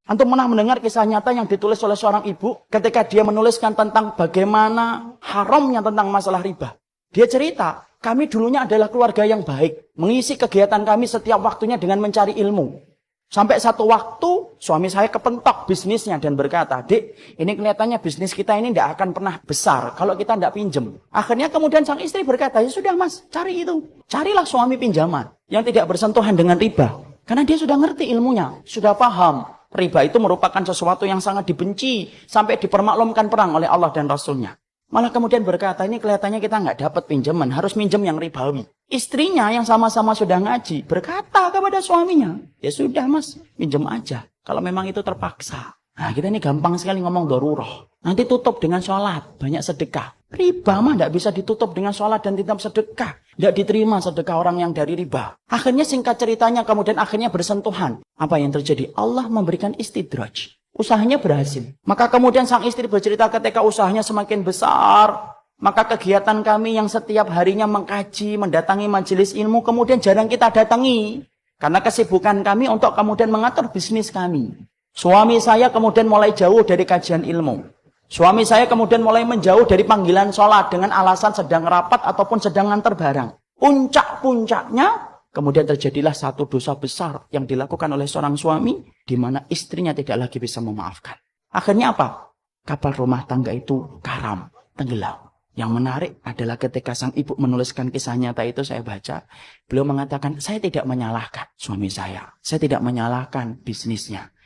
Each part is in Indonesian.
Antum pernah mendengar kisah nyata yang ditulis oleh seorang ibu ketika dia menuliskan tentang bagaimana haramnya tentang masalah riba. Dia cerita, kami dulunya adalah keluarga yang baik, mengisi kegiatan kami setiap waktunya dengan mencari ilmu. Sampai satu waktu, suami saya kepentok bisnisnya dan berkata, "Dek, ini kelihatannya bisnis kita ini tidak akan pernah besar kalau kita tidak pinjem." Akhirnya kemudian sang istri berkata, "Ya sudah mas, cari itu. Carilah suami pinjaman yang tidak bersentuhan dengan riba." Karena dia sudah ngerti ilmunya, sudah paham. Riba itu merupakan sesuatu yang sangat dibenci sampai dipermaklumkan perang oleh Allah dan Rasulnya. Malah kemudian berkata, ini kelihatannya kita nggak dapat pinjaman, harus minjem yang ribawi. Istrinya yang sama-sama sudah ngaji berkata kepada suaminya, ya sudah mas, pinjem aja. Kalau memang itu terpaksa. Nah kita ini gampang sekali ngomong daruroh. Nanti tutup dengan sholat, banyak sedekah. Riba mah tidak bisa ditutup dengan sholat dan tetap sedekah. Tidak diterima sedekah orang yang dari riba. Akhirnya singkat ceritanya kemudian akhirnya bersentuhan. Apa yang terjadi? Allah memberikan istidraj. Usahanya berhasil. Maka kemudian sang istri bercerita ketika usahanya semakin besar. Maka kegiatan kami yang setiap harinya mengkaji, mendatangi majelis ilmu, kemudian jarang kita datangi. Karena kesibukan kami untuk kemudian mengatur bisnis kami. Suami saya kemudian mulai jauh dari kajian ilmu. Suami saya kemudian mulai menjauh dari panggilan sholat dengan alasan sedang rapat ataupun sedang nganter barang. Puncak-puncaknya, kemudian terjadilah satu dosa besar yang dilakukan oleh seorang suami, di mana istrinya tidak lagi bisa memaafkan. Akhirnya apa? Kapal rumah tangga itu karam, tenggelam. Yang menarik adalah ketika sang ibu menuliskan kisah nyata itu saya baca. Beliau mengatakan, saya tidak menyalahkan suami saya tidak menyalahkan bisnisnya.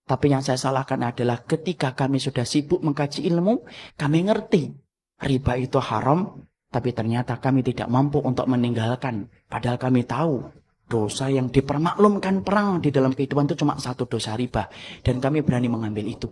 Tapi yang saya salahkan adalah ketika kami sudah sibuk mengkaji ilmu, kami ngerti riba itu haram, tapi ternyata kami tidak mampu untuk meninggalkan. Padahal kami tahu dosa yang dipermaklumkan perang di dalam kehidupan itu cuma satu dosa riba. Dan kami berani mengambil itu.